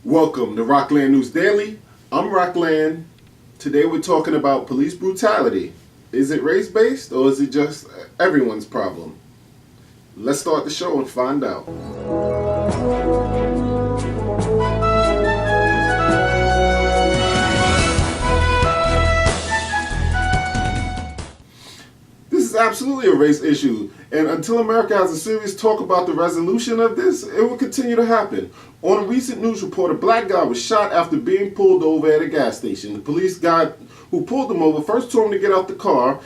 Welcome to Roklan News Daily. I'm Roklan. Today we're talking about police brutality. Is it race-based or is it just everyone's problem? Let's start the show and find out. This is absolutely a race issue, and until America has a serious talk about the resolution of this, it will continue to happen. On a recent news report, a black guy was shot after being pulled over at a gas station. The police guy who pulled him over first told him to get out the car,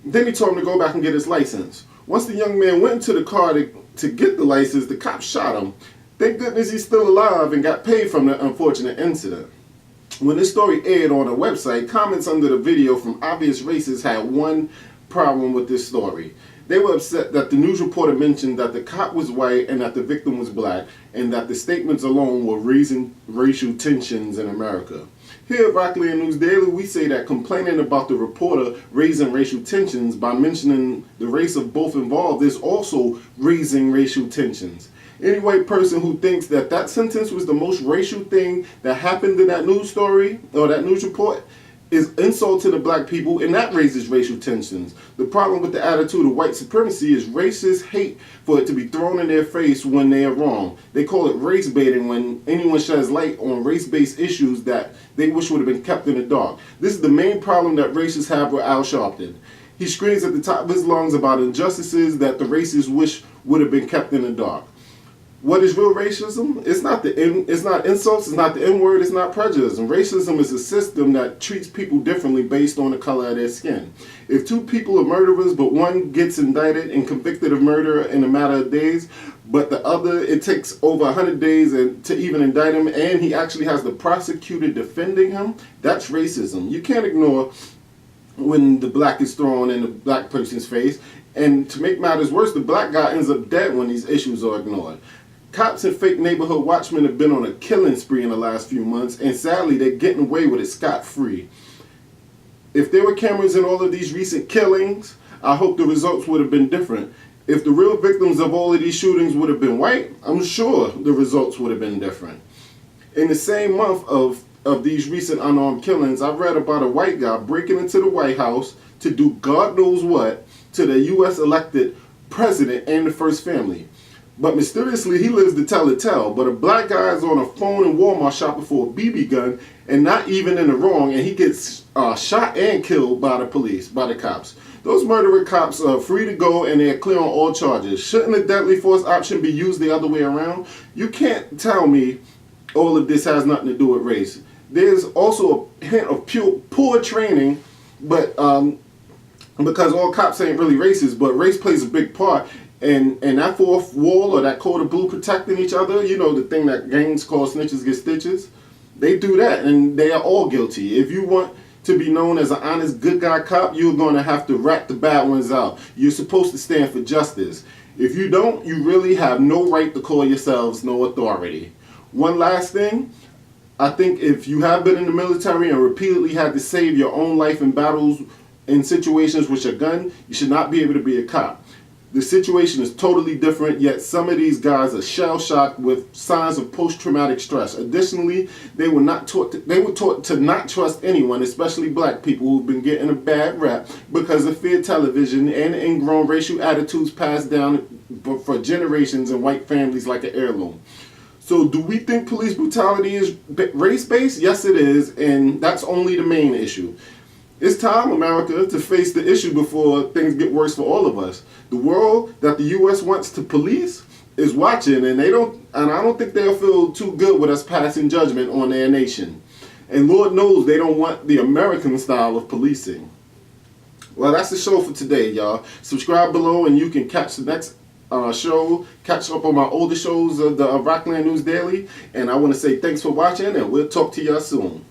then he told him to go back and get his license. Once the young man went into the car to get the license, the cop shot him. Thank goodness he's still alive and got paid from the unfortunate incident. When this story aired on a website, comments under the video from obvious racists had one problem with this story. They were upset that the news reporter mentioned that the cop was white and that the victim was black, and that the statements alone were raising racial tensions in America. Here at Roklan News Daily, we say that complaining about the reporter raising racial tensions by mentioning the race of both involved is also raising racial tensions. Any white person who thinks that that sentence was the most racial thing that happened in that news story or that news report is insult to the black people, and that raises racial tensions. The problem with the attitude of white supremacy is racists hate for it to be thrown in their face when they are wrong. They call it race baiting when anyone sheds light on race-based issues that they wish would have been kept in the dark. This is the main problem that racists have with Al Sharpton. He screams at the top of his lungs about injustices that the racists wish would have been kept in the dark. What is real racism? It's not insults, it's not the N-word, it's not prejudice. Racism is a system that treats people differently based on the color of their skin. If two people are murderers, but one gets indicted and convicted of murder in a matter of days, but the other, it takes over 100 days to even indict him, and he actually has the prosecutor defending him, that's racism. You can't ignore when the black is thrown in the black person's face, and to make matters worse, the black guy ends up dead when these issues are ignored. Cops and fake neighborhood watchmen have been on a killing spree in the last few months, and sadly they're getting away with it scot-free. If there were cameras in all of these recent killings, I hope the results would have been different. If the real victims of all of these shootings would have been white, I'm sure the results would have been different. In the same month of these recent unarmed killings, I've read about a white guy breaking into the White House to do God knows what to the U.S. elected president and the first family. But mysteriously, he lives to tell the tale. But a black guy is on a phone in Walmart shopping for a BB gun and not even in the wrong, and he gets shot and killed by the police, by the cops. Those murderer cops are free to go and they're clear on all charges. Shouldn't the deadly force option be used the other way around? You can't tell me all of this has nothing to do with race. There's also a hint of poor training, but because all cops ain't really racist, but race plays a big part. And that fourth wall or that code of blue protecting each other, you know, the thing that gangs call snitches get stitches, they do that and they are all guilty. If you want to be known as an honest, good guy cop, you're going to have to rat the bad ones out. You're supposed to stand for justice. If you don't, you really have no right to call yourselves no authority. One last thing, I think if you have been in the military and repeatedly had to save your own life in battles in situations with your gun, you should not be able to be a cop. The situation is totally different, yet some of these guys are shell-shocked with signs of post-traumatic stress. Additionally, they were taught to not trust anyone, especially black people who've been getting a bad rap because of fear television and ingrown racial attitudes passed down for generations in white families like an heirloom. So do we think police brutality is race-based? Yes, it is, and that's only the main issue. It's time, America, to face the issue before things get worse for all of us. The world that the U.S. wants to police is watching, and I don't think they'll feel too good with us passing judgment on their nation. And Lord knows they don't want the American style of policing. Well, that's the show for today, y'all. Subscribe below, and you can catch the next show, catch up on my older shows of the Roklan News Daily. And I want to say thanks for watching, and we'll talk to y'all soon.